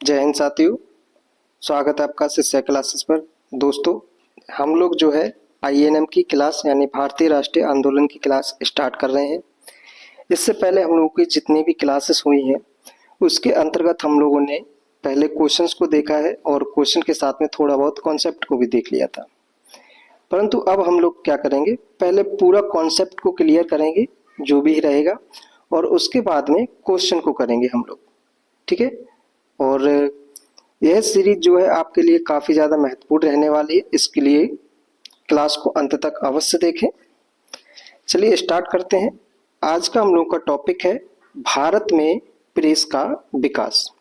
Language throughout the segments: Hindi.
जय हिंद साथियों, स्वागत है आपका शिक्षा क्लासेस पर। दोस्तों, हम लोग जो है आईएनएम की क्लास यानी भारतीय राष्ट्रीय आंदोलन की क्लास स्टार्ट कर रहे हैं। इससे पहले हम लोगों की जितनी भी क्लासेस हुई हैं उसके अंतर्गत हम लोगों ने पहले क्वेश्चंस को देखा है और क्वेश्चन के साथ में थोड़ा बहुत कॉन्सेप्ट को भी देख लिया था। परंतु अब हम लोग क्या करेंगे, पहले पूरा कॉन्सेप्ट को क्लियर करेंगे जो भी रहेगा और उसके बाद में क्वेश्चन को करेंगे हम लोग। ठीक है। और यह सीरीज जो है आपके लिए काफ़ी ज़्यादा महत्वपूर्ण रहने वाली है, इसके लिए क्लास को अंत तक अवश्य देखें। चलिए स्टार्ट करते हैं। आज का हम लोग का टॉपिक है भारत में प्रेस का विकास।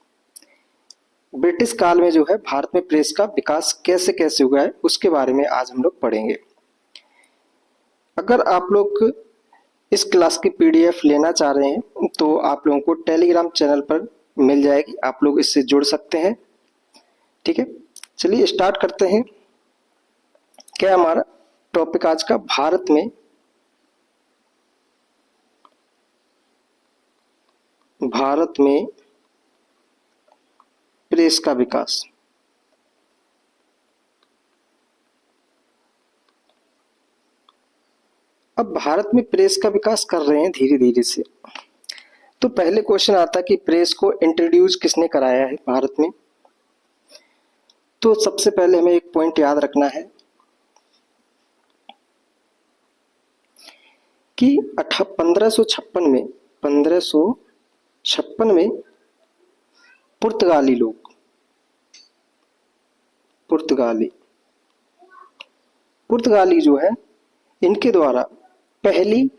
ब्रिटिश काल में जो है भारत में प्रेस का विकास कैसे कैसे हुआ है उसके बारे में आज हम लोग पढ़ेंगे। अगर आप लोग इस क्लास की पीडीएफ लेना चाह रहे हैं तो आप लोगों को टेलीग्राम चैनल पर मिल जाएगी, आप लोग इससे जुड़ सकते हैं। ठीक है, चलिए स्टार्ट करते हैं। क्या हमारा टॉपिक आज का भारत में प्रेस का विकास। अब भारत में प्रेस का विकास कर रहे हैं धीरे धीरे से। तो पहले क्वेश्चन आता है कि प्रेस को इंट्रोड्यूस किसने कराया है भारत में। तो सबसे पहले हमें एक पॉइंट याद रखना है कि 1556 में पुर्तगाली जो है इनके द्वारा पहली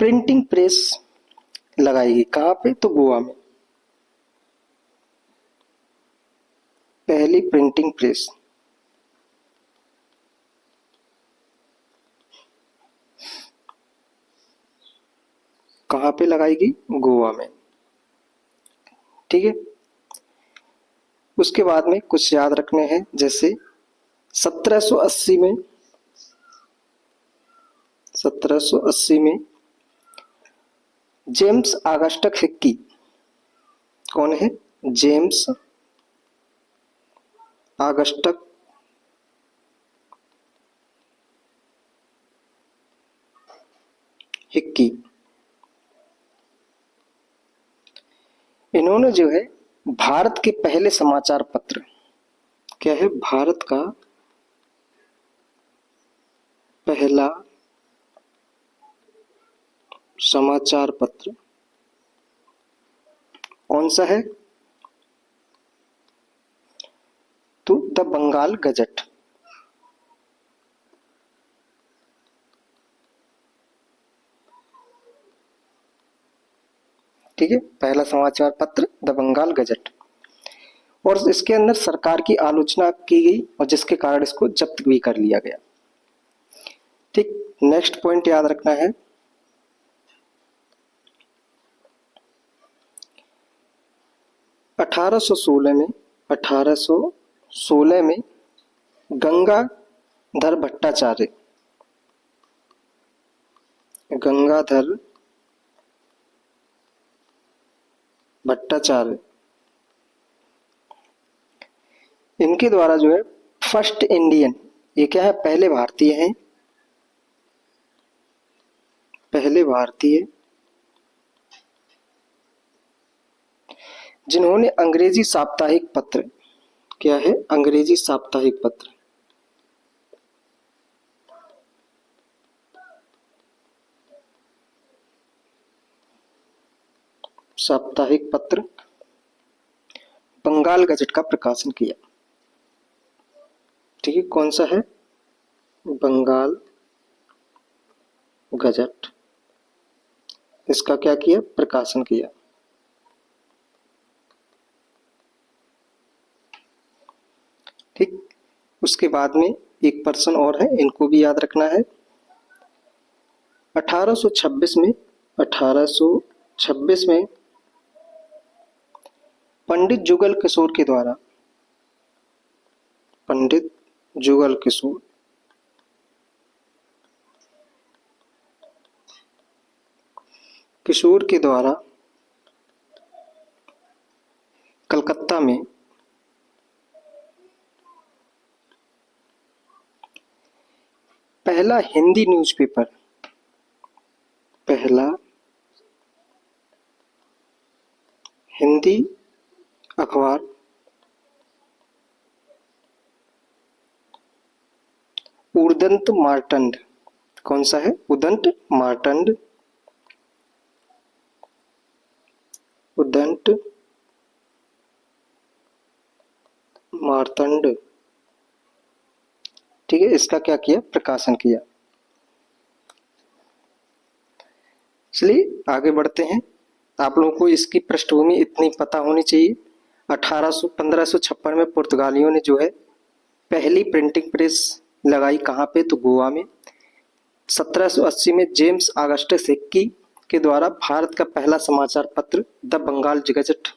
प्रिंटिंग प्रेस लगाई गई। कहाँ पे? तो गोवा में पहली प्रिंटिंग प्रेस। कहाँ पे लगाई गई? गोवा में। ठीक है। उसके बाद में कुछ याद रखने हैं, जैसे 1780 में जेम्स ऑगस्टस हिक्की। कौन है? जेम्स ऑगस्टस हिक्की, इन्होंने जो है भारत के पहले समाचार पत्र, क्या है? भारत का पहला समाचार पत्र कौन सा है? तो द बंगाल गजट। ठीक है, पहला समाचार पत्र द बंगाल गजट। और इसके अंदर सरकार की आलोचना की गई और जिसके कारण इसको जब्त भी कर लिया गया। ठीक, नेक्स्ट पॉइंट याद रखना है 1816 में गंगाधर भट्टाचार्य इनके द्वारा जो है फर्स्ट इंडियन, ये क्या है? पहले भारतीय जिन्होंने अंग्रेजी साप्ताहिक पत्र, क्या है? अंग्रेजी साप्ताहिक पत्र, बंगाल गजट का प्रकाशन किया। ठीक है, कौन सा है? बंगाल गजट, इसका क्या किया? प्रकाशन किया। ठीक, उसके बाद में एक पर्सन और है, इनको भी याद रखना है। 1826 में पंडित जुगल किशोर के द्वारा कलकत्ता में पहला हिंदी न्यूज़पेपर, पहला हिंदी अखबार उदंत मार्तंड, कौन सा है? उदंत मार्तंड, उदंत मार्तंड, ठीक है, इसका क्या किया? प्रकाशन किया। चलिए आगे बढ़ते हैं। आप लोगों को इसकी पृष्ठभूमि इतनी पता होनी चाहिए। 1556 में पुर्तगालियों ने जो है पहली प्रिंटिंग प्रेस लगाई, कहाँ पे? तो गोवा में। 1780 में जेम्स ऑगस्टस हिक्की के द्वारा भारत का पहला समाचार पत्र द बंगाल गजट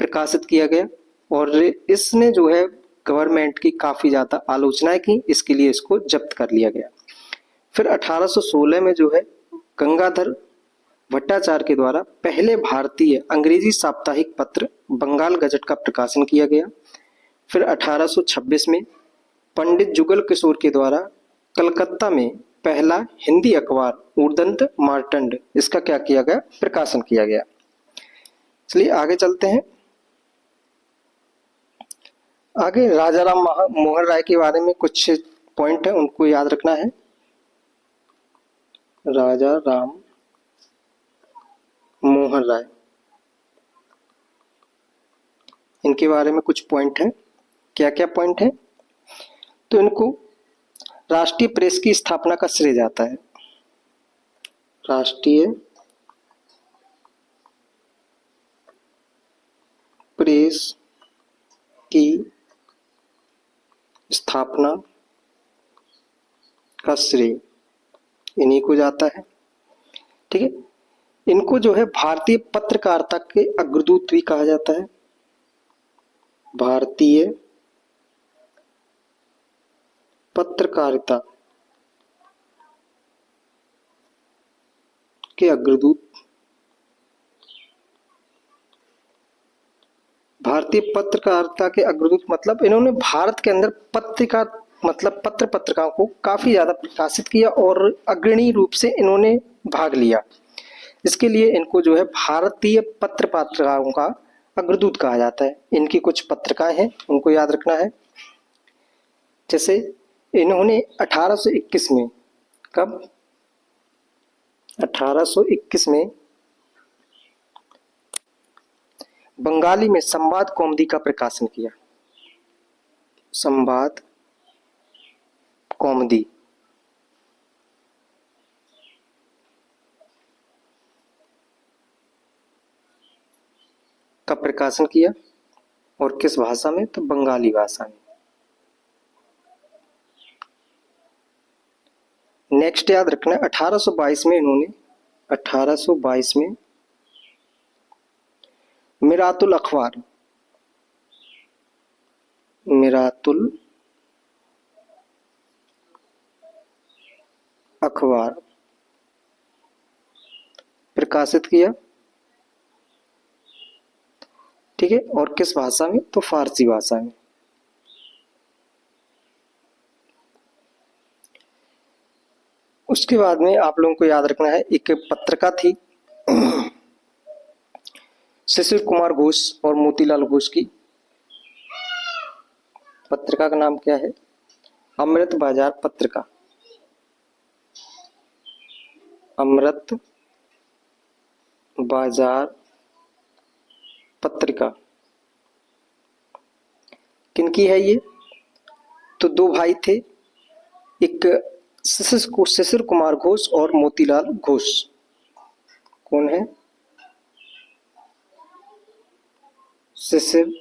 प्रकाशित किया गया और इसने जो है गवर्नमेंट की काफी ज्यादा आलोचनाएं की, इसके लिए इसको जब्त कर लिया गया। फिर 1816 में जो है गंगाधर भट्टाचार्य के द्वारा पहले भारतीय अंग्रेजी साप्ताहिक पत्र बंगाल गजट का प्रकाशन किया गया। फिर 1826 में पंडित जुगल किशोर के द्वारा कलकत्ता में पहला हिंदी अखबार उदंत मार्तंड, इसका क्या किया गया? प्रकाशन किया गया। चलिए आगे चलते हैं। आगे राजा राम मोहन राय के बारे में कुछ पॉइंट है, उनको याद रखना है। राजा राम मोहन राय, इनके बारे में कुछ पॉइंट है। क्या क्या पॉइंट है? तो इनको राष्ट्रीय प्रेस की स्थापना का श्रेय जाता है। राष्ट्रीय प्रेस की स्थापना का श्रेय इन्हीं को जाता है, ठीक है। इनको जो है भारतीय पत्रकारिता के अग्रदूत भी कहा जाता है। भारतीय पत्रकारिता के अग्रदूत, भारतीय पत्रकारिता के अग्रदूत मतलब इन्होंने भारत के अंदर पत्रिका मतलब पत्र पत्रिकाओं को काफी ज्यादा प्रकाशित किया और अग्रणी रूप से इन्होंने भाग लिया। इसके लिए इनको जो है भारतीय पत्र पत्रिकाओं का अग्रदूत कहा जाता है। इनकी कुछ पत्रिकाएं हैं, उनको याद रखना है। जैसे इन्होंने 1821 में, कब? 1821 में बंगाली में संवाद कौमुदी का प्रकाशन किया। संवाद कौमुदी का प्रकाशन किया और किस भाषा में? तो बंगाली भाषा में। नेक्स्ट याद रखना है 1822 में इन्होंने 1822 में मिरातुल अखबार, मिरातुल अखबार प्रकाशित किया, ठीक है। और किस भाषा में? तो फारसी भाषा में। उसके बाद में आप लोगों को याद रखना है एक पत्रिका थी शिशिर कुमार घोष और मोतीलाल घोष की। पत्रिका का नाम क्या है? अमृत बाजार पत्रिका। अमृत बाजार पत्रिका किनकी है ये? तो दो भाई थे, एक शिशिर कुमार घोष और मोतीलाल घोष। कौन है? शिशिर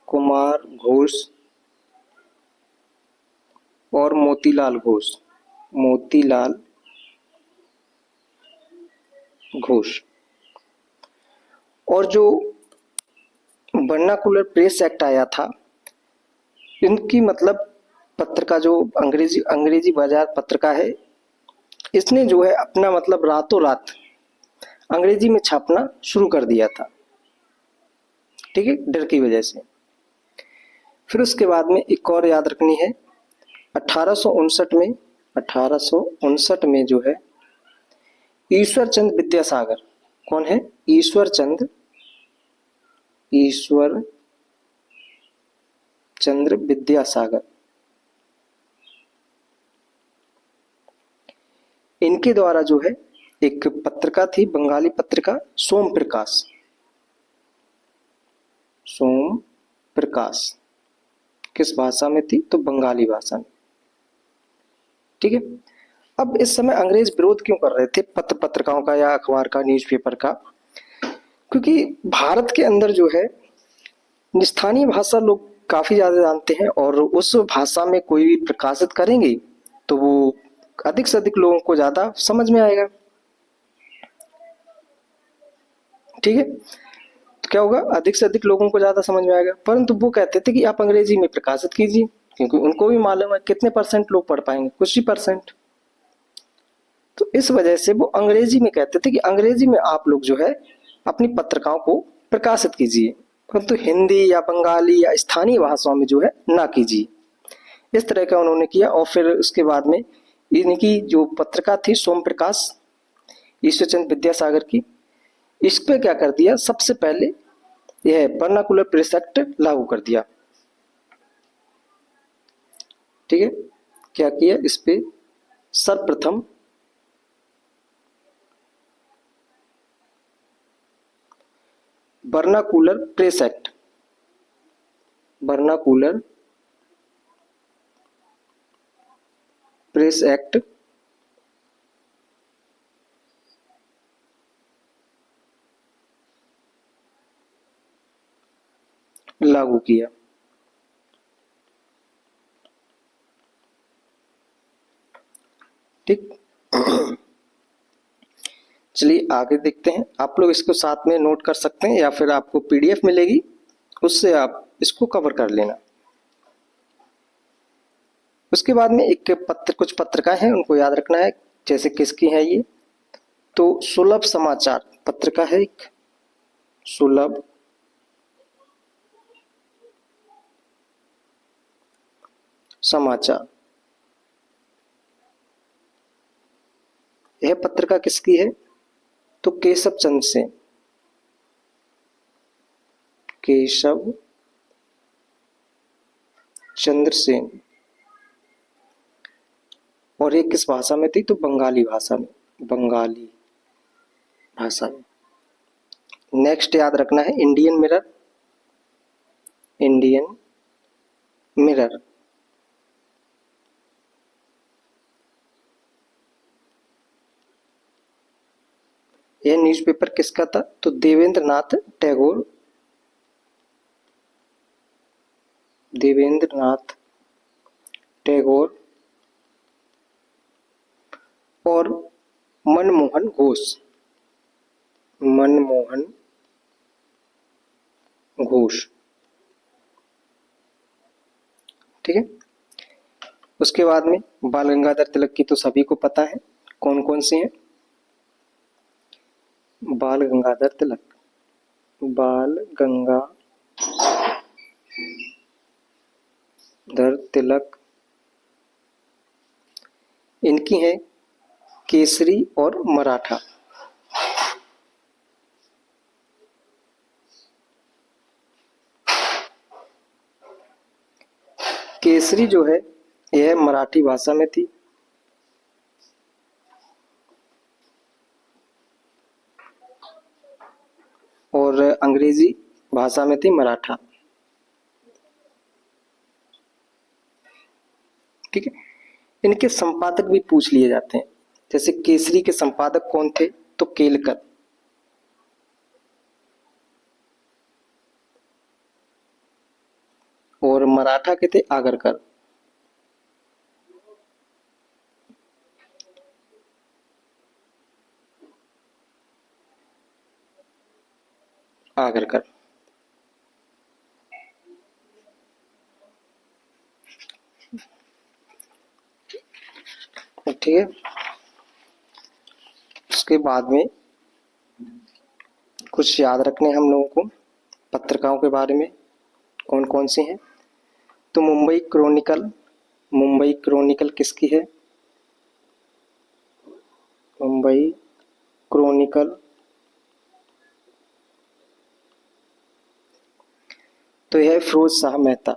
कुमार घोष और मोतीलाल घोष, मोतीलाल घोष। और जो वर्नाकुलर प्रेस एक्ट आया था, इनकी मतलब पत्रिका जो अंग्रेजी बाजार पत्रिका है, इसने जो है अपना मतलब रातों रात अंग्रेजी में छापना शुरू कर दिया था। ठीक है, डर की वजह से। फिर उसके बाद में एक और याद रखनी है, 1859 में जो है ईश्वर चंद विद्यासागर, कौन है? ईश्वर चंद्र विद्यासागर, इनके द्वारा जो है एक पत्रिका थी, बंगाली पत्रिका सोम प्रकाश, किस भाषा में थी? तो बंगाली भाषा में। ठीक है। अब इस समय अंग्रेज विरोध क्यों कर रहे थे पत्रिकाओं का या अखबार का, न्यूज़पेपर का? क्योंकि भारत के अंदर जो है स्थानीय भाषा लोग काफी ज्यादा जानते हैं, और उस भाषा में कोई भी प्रकाशित करेंगे तो वो अधिक से अधिक लोगों को ज्यादा समझ में आएगा। ठीक है, तो क्या होगा? अधिक से अधिक लोगों को ज्यादा समझ में आएगा। परंतु वो कहते थे कि आप अंग्रेजी में प्रकाशित कीजिए, क्योंकि उनको भी मालूम है कितने परसेंट लोग पढ़ पाएंगे, कुछ ही परसेंट। तो इस वजह से वो अंग्रेजी में कहते थे कि अंग्रेजी में आप लोग जो है अपनी पत्रिकाओं को प्रकाशित कीजिए, परंतु हिंदी या बंगाली या स्थानीय भाषाओं में जो है ना कीजिए। इस तरह का उन्होंने किया। और फिर उसके बाद में इनकी जो पत्रिका थी सोम प्रकाश, ईश्वरचंद विद्यासागर की, इस पे क्या कर दिया? सबसे पहले यह वर्नाकुलर प्रेस एक्ट लागू कर दिया। ठीक है, क्या किया? इस पे सर्वप्रथम वर्नाकुलर प्रेस एक्ट लागू किया। ठीक, चलिए आगे देखते हैं। आप लोग इसको साथ में नोट कर सकते हैं या फिर आपको पीडीएफ मिलेगी, उससे आप इसको कवर कर लेना। उसके बाद में कुछ पत्रिकाएं हैं, उनको याद रखना है। जैसे किसकी है ये? तो सुलभ समाचार पत्रिका है एक, सुलभ समाचार। यह पत्रिका किसकी है? तो केशव चंद्र सेन। और ये किस भाषा में थी? तो बंगाली भाषा में। नेक्स्ट याद रखना है इंडियन मिरर। यह न्यूज़पेपर किसका था? तो देवेंद्रनाथ टैगोर और मनमोहन घोष। ठीक है। उसके बाद में बाल गंगाधर तिलक की तो सभी को पता है, कौन कौन सी हैं? बाल गंगाधर तिलक, इनकी है केसरी और मराठा। केसरी जो है यह मराठी भाषा में थी, और अंग्रेजी भाषा में थी मराठा। ठीक है। इनके संपादक भी पूछ लिए जाते हैं। जैसे केसरी के संपादक कौन थे? तो केलकर। और मराठा के थे आगरकर। ठीक है। उसके बाद में कुछ याद रखने हम लोगों को पत्रिकाओं के बारे में कौन कौन सी हैं। तो मुंबई क्रॉनिकल, मुंबई क्रॉनिकल किसकी है? मुंबई क्रॉनिकल तो यह है फिरोज शाह मेहता,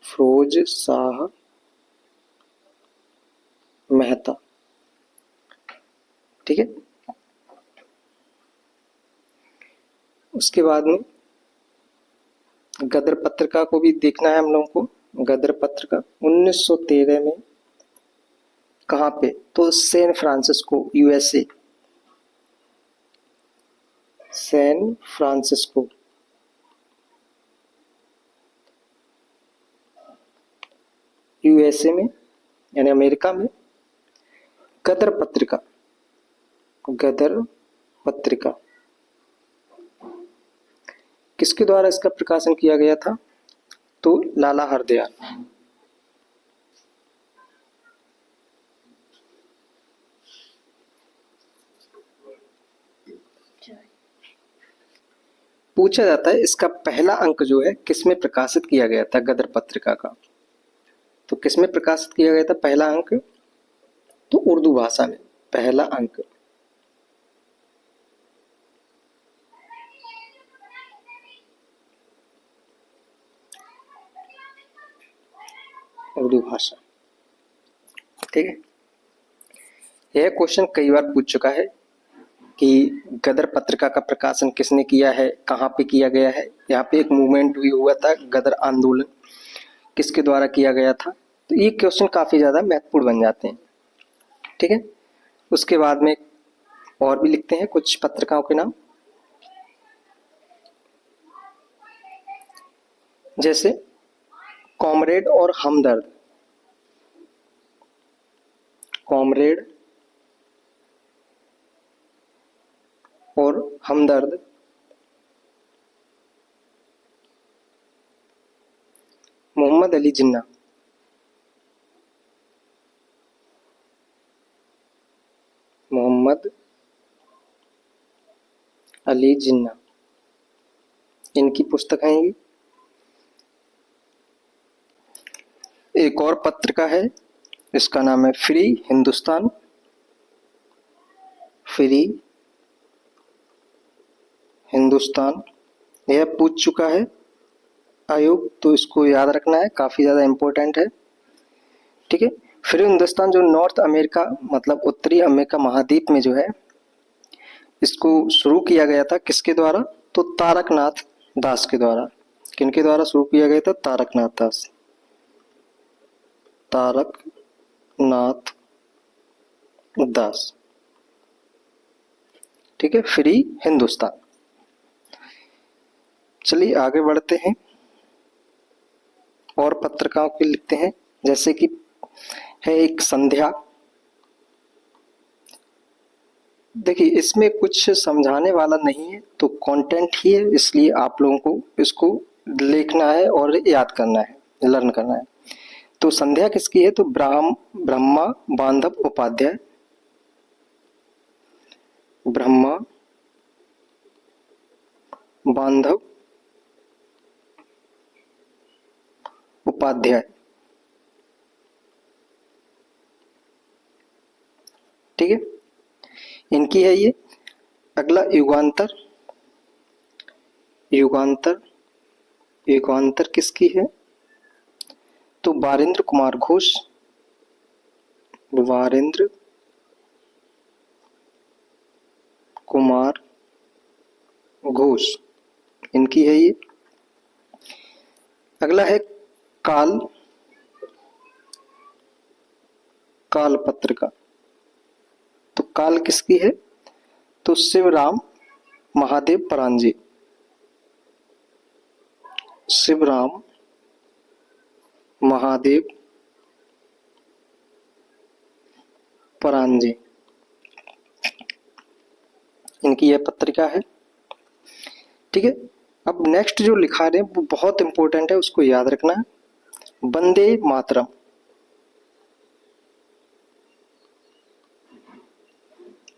फिरोज शाह मेहता। ठीक है। उसके बाद में गदर पत्रिका को भी देखना है हम लोगों को। गदर पत्रिका 1913 में कहाँ पे? तो San Francisco, USA, San Francisco, USA में यानी अमेरिका में गदर पत्रिका, गदर पत्रिका किसके द्वारा इसका प्रकाशन किया गया था? तो लाला हरदयाल। पूछा जाता है इसका पहला अंक जो है किसमें प्रकाशित किया गया था गदर पत्रिका का? तो किसमें प्रकाशित किया गया था पहला अंक? तो उर्दू भाषा में पहला अंक। उर्दू भाषा। ठीक है। यह क्वेश्चन कई बार पूछ चुका है कि गदर पत्रिका का प्रकाशन किसने किया है, कहाँ पे किया गया है। यहाँ पे एक मूवमेंट भी हुआ था, गदर आंदोलन किसके द्वारा किया गया था। तो ये क्वेश्चन काफी ज्यादा महत्वपूर्ण बन जाते हैं। ठीक है। उसके बाद में और भी लिखते हैं कुछ पत्रिकाओं के नाम, जैसे कॉमरेड और हमदर्द। कॉमरेड और हमदर्द मोहम्मद अली जिन्ना, मोहम्मद अली जिन्ना, इनकी पुस्तक है ये। एक और पत्रिका है, इसका नाम है फ्री हिंदुस्तान, फ्री हिंदुस्तान। यह पूछ चुका है आयोग, तो इसको याद रखना है, काफी ज्यादा इंपॉर्टेंट है। ठीक है। फ्री हिंदुस्तान जो नॉर्थ अमेरिका मतलब उत्तरी अमेरिका महाद्वीप में जो है, इसको शुरू किया गया था किसके द्वारा? तो तारकनाथ दास के द्वारा। किनके द्वारा शुरू किया गया था? तारकनाथ दास, तारकनाथ दास। ठीक है। फ्री हिंदुस्तान। चलिए आगे बढ़ते हैं और पत्रिकाओं के लिखते हैं, जैसे कि है एक संध्या। देखिए इसमें कुछ समझाने वाला नहीं है, तो कंटेंट ही है, इसलिए आप लोगों को इसको लिखना है और याद करना है, लर्न करना है। तो संध्या किसकी है? तो ब्रह्मा बांधव उपाध्याय, ब्रह्मा बांधव उपाध्याय। ठीक है, इनकी है ये। अगला युगांतर, युगांतर, युगांतर किसकी है? तो वारेंद्र कुमार घोष, वारेंद्र कुमार घोष, इनकी है ये। अगला है काल, काल पत्रिका। तो काल किसकी है? तो शिवराम महादेव परांजी, शिवराम महादेव परांजी, इनकी यह पत्रिका है। ठीक है। अब नेक्स्ट जो लिखा रहे हैं वो बहुत इंपॉर्टेंट है, उसको याद रखना है। वंदे मातरम,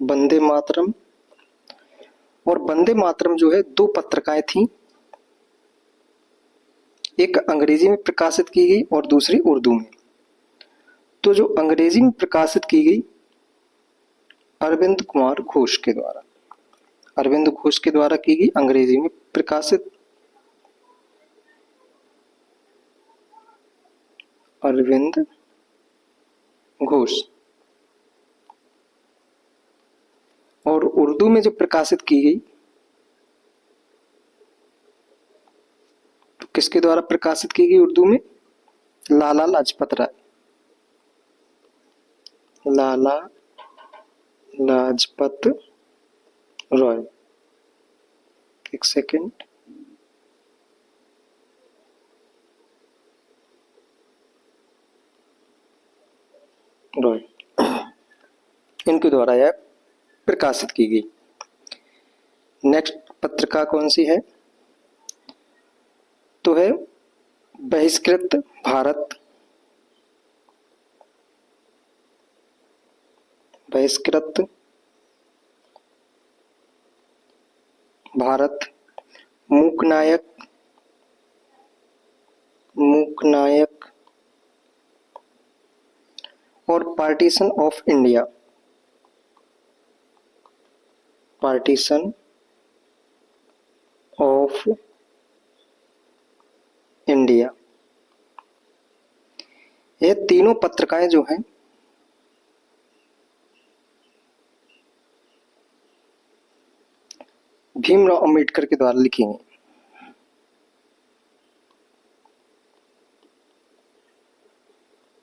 वंदे मातरम और वंदे मातरम जो है 2 पत्रिकाएं थी, एक अंग्रेजी में प्रकाशित की गई और दूसरी उर्दू में। तो जो अंग्रेजी में प्रकाशित की गई अरविंद कुमार घोष के द्वारा, अरविंद घोष के द्वारा की गई अंग्रेजी में प्रकाशित, अरविंद घोष। और उर्दू में जो प्रकाशित की गई तो किसके द्वारा प्रकाशित की गई उर्दू में? लाला लाजपत राय, लाला लाजपत रॉय। एक सेकेंड, रॉय, इनके द्वारा यह प्रकाशित की गई। नेक्स्ट पत्रिका कौन सी है? तो है बहिष्कृत भारत, बहिष्कृत भारत, मूकनायक, मूकनायक और partition of India, partition of India. ये तीनों पत्रिकाएं जो हैं भीमराव अंबेडकर के द्वारा लिखी गई।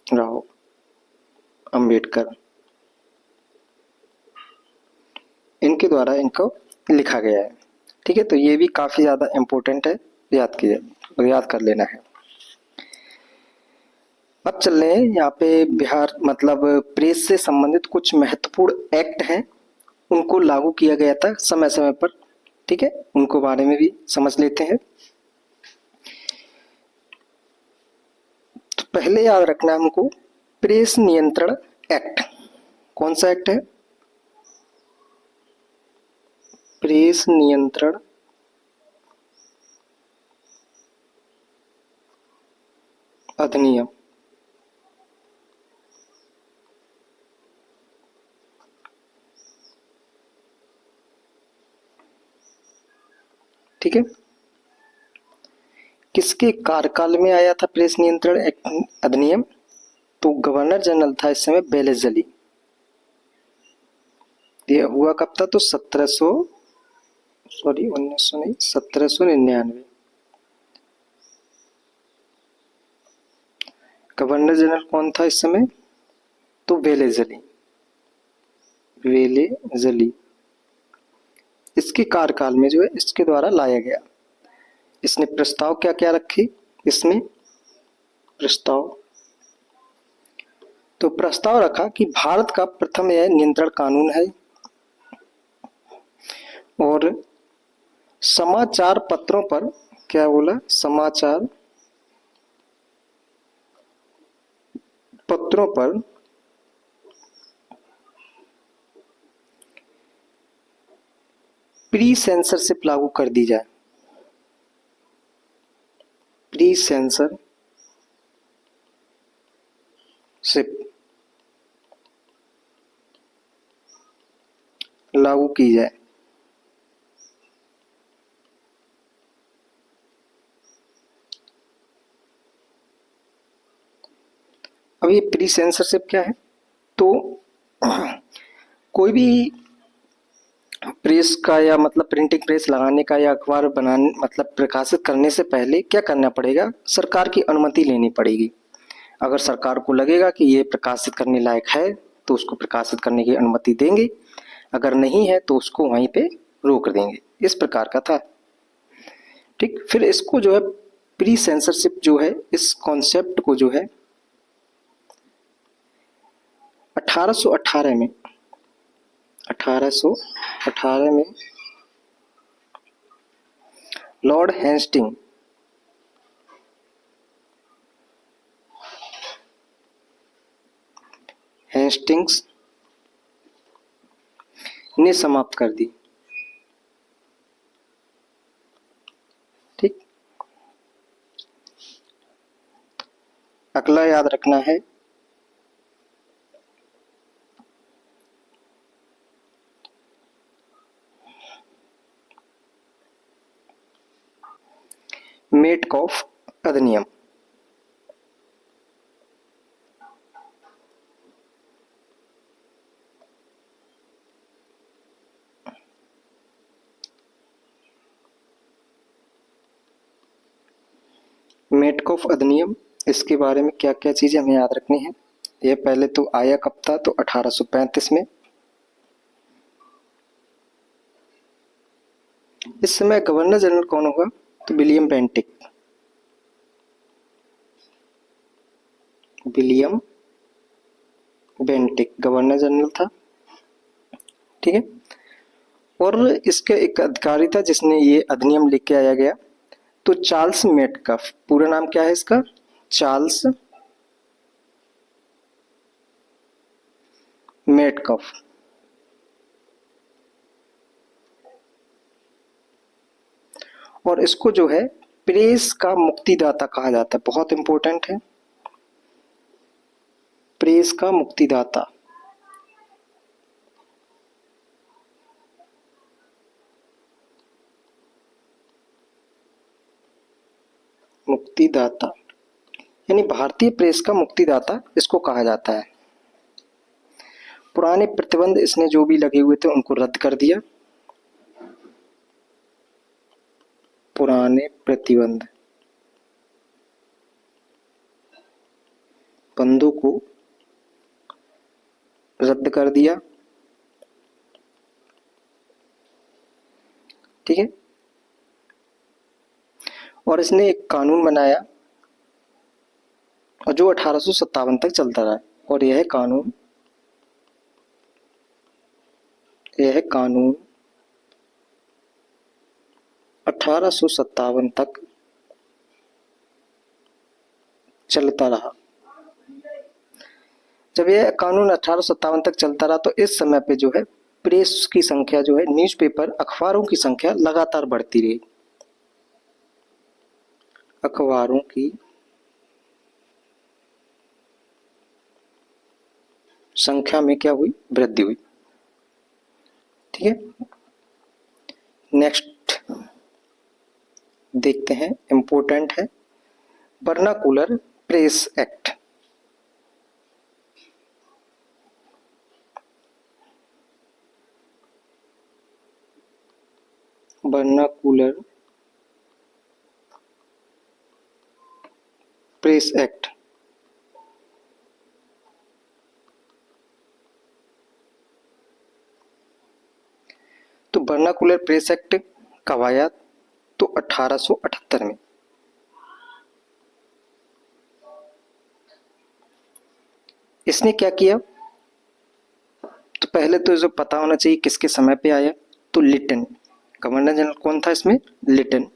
राव अंबेडकर, इनके द्वारा इनको लिखा गया है। ठीक है, तो ये भी काफी ज्यादा इंपॉर्टेंट है, याद कर लेना है। अब चल रहे हैं यहाँ पे बिहार मतलब प्रेस से संबंधित कुछ महत्वपूर्ण एक्ट हैं, उनको लागू किया गया था समय समय पर। ठीक है, उनको बारे में भी समझ लेते हैं। तो पहले याद रखना है हमको प्रेस नियंत्रण एक्ट। कौन सा एक्ट है? प्रेस नियंत्रण अधिनियम। ठीक है, किसके कार्यकाल में आया था प्रेस नियंत्रण अधिनियम? तो गवर्नर जनरल था इस समय वेलेस्ली। ये हुआ कब था? तो 1799। गवर्नर जनरल कौन था इस समय? तो वेलेस्ली, वेलेस्ली। इसके कार्यकाल में जो है इसके द्वारा लाया गया। इसने प्रस्ताव क्या क्या रखे इसमें? प्रस्ताव, तो प्रस्ताव रखा कि भारत का प्रथम यह नियंत्रण कानून है और समाचार पत्रों पर, क्या बोला? समाचार पत्रों पर प्री सेंसरशिप लागू कर दी जाए। प्री सेंसरशिप लागू की जाए। अब ये प्री सेंसरशिप क्या है? तो कोई भी प्रेस का या मतलब प्रिंटिंग प्रेस लगाने का या अखबार बनाने मतलब प्रकाशित करने से पहले क्या करना पड़ेगा? सरकार की अनुमति लेनी पड़ेगी। अगर सरकार को लगेगा कि ये प्रकाशित करने लायक है तो उसको प्रकाशित करने की अनुमति देंगे, अगर नहीं है तो उसको वहीं पे रोक देंगे। इस प्रकार का था। ठीक, फिर इसको जो है प्री सेंसरशिप जो है, इस कॉन्सेप्ट को जो है 1818 में 1818 में लॉर्ड हेस्टिंग्स ने समाप्त कर दी। अगला याद रखना है मेटकॉफ अधिनियम। मेटकॉफ अधिनियम, इसके बारे में क्या क्या चीजें हमें याद रखनी है। यह पहले तो आया कब था, तो 1835 में। इस समय गवर्नर जनरल कौन होगा, तो William Bentinck. William Bentinck governor general था, ठीक है। और इसके एक अधिकारी था जिसने ये अधिनियम लेके आया गया, तो चार्ल्स मेटकफ। पूरा नाम क्या है इसका, चार्ल्स मेटकफ। और इसको जो है प्रेस का मुक्तिदाता कहा जाता है, बहुत इंपॉर्टेंट है, प्रेस का मुक्तिदाता। मुक्तिदाता यानी भारतीय प्रेस का मुक्तिदाता इसको कहा जाता है। पुराने प्रतिबंध इसने जो भी लगे हुए थे उनको रद्द कर दिया। पुराने प्रतिबंध बंधों को रद्द कर दिया, ठीक है। और इसने एक कानून बनाया और जो 1857 तक चलता रहा, और यह कानून 1857 तक चलता रहा। जब यह कानून 1857 तक चलता रहा तो इस समय पे जो है प्रेस की संख्या जो है, न्यूज़पेपर अखबारों की संख्या लगातार बढ़ती रही। अखबारों की संख्या में क्या हुई, वृद्धि हुई, ठीक है। नेक्स्ट देखते हैं, इंपॉर्टेंट है, vernacular press act. Vernacular press act तो वर्नाकुलर प्रेस एक्ट कब आया, तो 1878 में। इसने क्या किया, तो पहले तो जो पता होना चाहिए किसके समय पे आया, तो लिटन। गवर्नर जनरल कौन था इसमें, लिटन।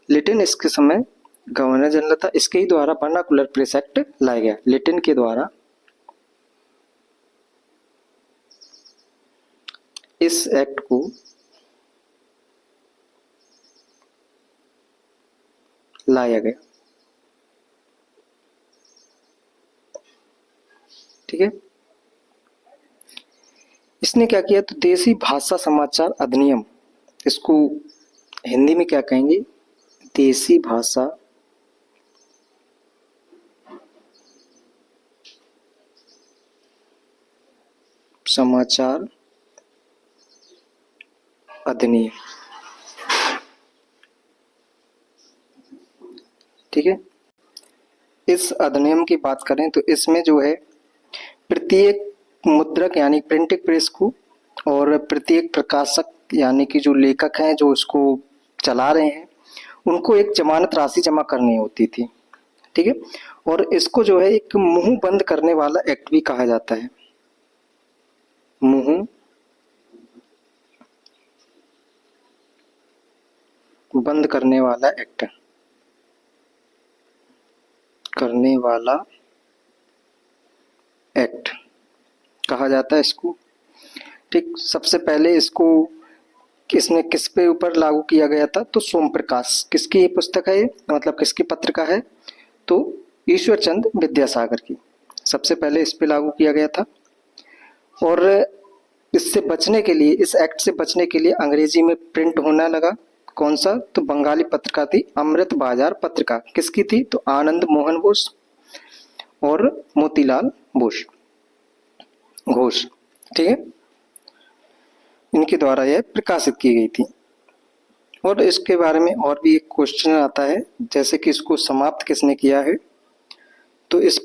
लिटन इसके समय गवर्नर जनरल था, इसके ही द्वारा वर्नाकुलर प्रेस एक्ट लाया गया, लिटन के द्वारा इस एक्ट को लाया गया, ठीक है। इसने क्या किया, तो देसी भाषा समाचार अधिनियम, इसको हिंदी में क्या कहेंगे, देसी भाषा समाचार अधिनियम, ठीक है। इस अधिनियम की बात करें तो इसमें जो है प्रत्येक मुद्रक यानी प्रिंटिंग प्रेस को और प्रत्येक प्रकाशक यानी कि जो लेखक हैं जो इसको चला रहे हैं उनको एक जमानत राशि जमा करनी होती थी, ठीक है। और इसको जो है एक मुंह बंद करने वाला एक्ट भी कहा जाता है, मुंह बंद करने वाला एक्ट, करने वाला एक्ट कहा जाता है इसको, ठीक। सबसे पहले इसको किसने किस पे ऊपर लागू किया गया था? तो सोम प्रकाश। किसकी ये पुस्तक है? ये मतलब किसकी पत्रिका है? तो ईश्वर चंद विद्यासागर की। सबसे पहले इस पे लागू किया गया था। और इससे बचने के लिए, इस एक्ट से बचने के लिए अंग्रेजी में प्रिंट होना लगा। कौन सा? तो बंगाली पत्रिका थी अमृत बाजार पत्रिका। किसकी थी? तो आनंद मोहन बोस और मोतीलाल बोस घोष। ठीक है, इनके द्वारा यह प्रकाशित की गई थी। और इसके बारे में और भी एक क्वेश्चन आता है, जैसे कि इसको समाप्त किसने किया है? तो इस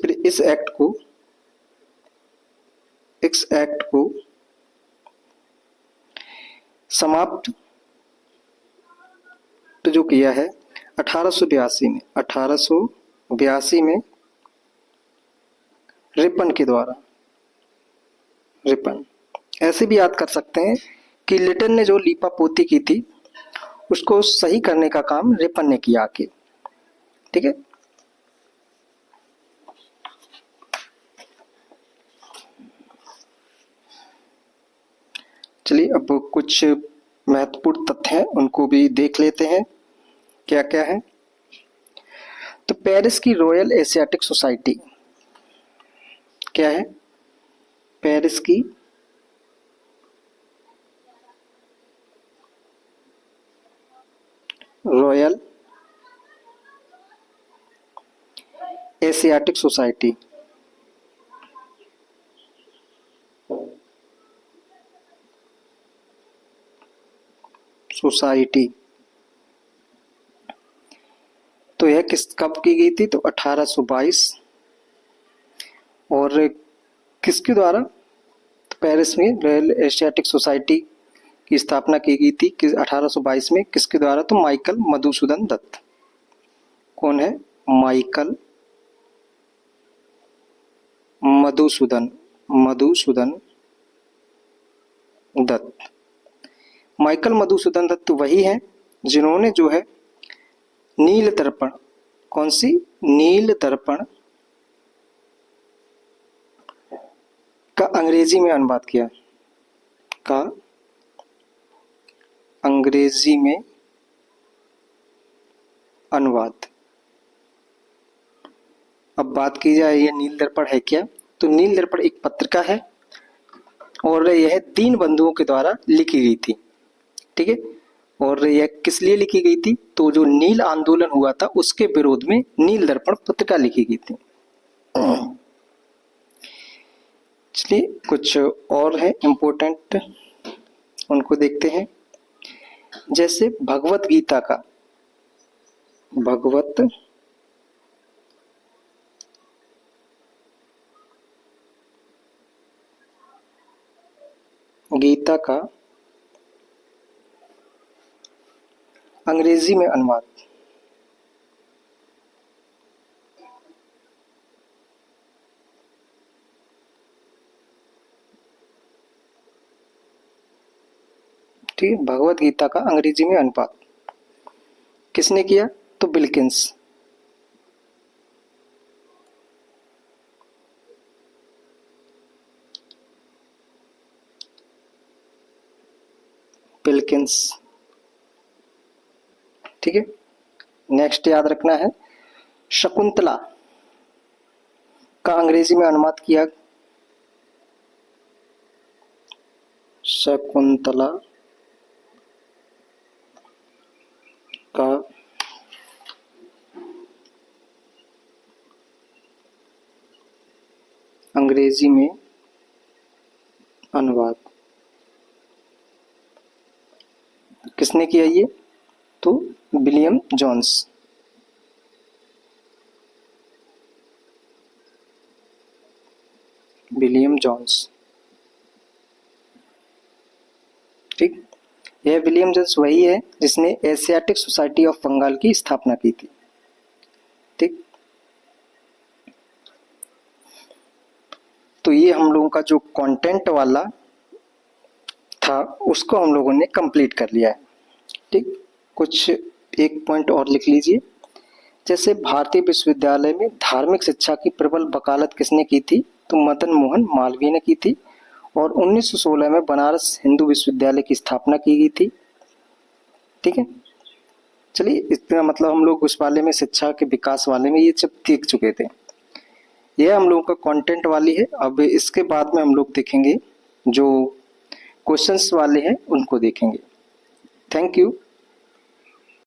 एक्ट को समाप्त तो जो किया है 1882 में रिपन के द्वारा। रिपन ऐसे भी याद कर सकते हैं कि लिटन ने जो लीपा पोती की थी उसको सही करने का काम रिपन ने किया आके। ठीक है, चलिए अब कुछ महत्वपूर्ण तथ्य हैं उनको भी देख लेते हैं, क्या क्या है। तो पेरिस की रॉयल एशियाटिक सोसाइटी क्या है? पेरिस की रॉयल एशियाटिक सोसाइटी तो यह कब की गई थी? तो 1822। और किसके द्वारा? तो पेरिस में रॉयल एशियाटिक सोसाइटी की स्थापना की गई थी 1822 में। किसके द्वारा? तो माइकल मधुसूदन दत्त। कौन है? माइकल मधुसूदन दत्त। माइकल मधुसूदन दत्त वही है जिन्होंने जो है नील दर्पण, कौन सी? नील दर्पण का अंग्रेजी में अनुवाद किया। का अंग्रेजी में अनुवाद। अब बात की जाए ये नील दर्पण है क्या? तो नील दर्पण एक पत्रिका है और यह दीन बंधुओं के द्वारा लिखी गई थी। ठीक है, और यह किस लिए लिखी गई थी? तो जो नील आंदोलन हुआ था उसके विरोध में नील दर्पण पत्रिका लिखी गई थी। चलिए कुछ और है इम्पोर्टेंट, उनको देखते हैं। जैसे भगवत गीता का, भगवत गीता का अंग्रेजी में अनुवाद। ठीक है, भगवत गीता का अंग्रेजी में अनुवाद किसने किया? तो विल्किंस। विल्किंस। ठीक है, नेक्स्ट याद रखना है, शकुंतला का अंग्रेजी में अनुवाद किया। शकुंतला का अंग्रेजी में अनुवाद किसने किया? ये तो विलियम जोन्स। William Jones. ठीक, यह विलियम जोन्स वही है जिसने एशियाटिक सोसाइटी ऑफ बंगाल की स्थापना की थी। ठीक, तो ये हम लोगों का जो कंटेंट वाला था उसको हम लोगों ने कंप्लीट कर लिया है। ठीक, कुछ एक पॉइंट और लिख लीजिए। जैसे भारतीय विश्वविद्यालय में धार्मिक शिक्षा की प्रबल वकालत किसने की थी? तो मदन मोहन मालवीय ने की थी। और 1916 में बनारस हिंदू विश्वविद्यालय की स्थापना की गई थी। ठीक है, चलिए इतना मतलब हम लोग उस वाले में शिक्षा के विकास वाले में ये सब देख चुके थे। ये हम लोगों का कंटेंट वाली है। अब इसके बाद में हम लोग देखेंगे जो क्वेश्चंस वाले हैं उनको देखेंगे। Thank you.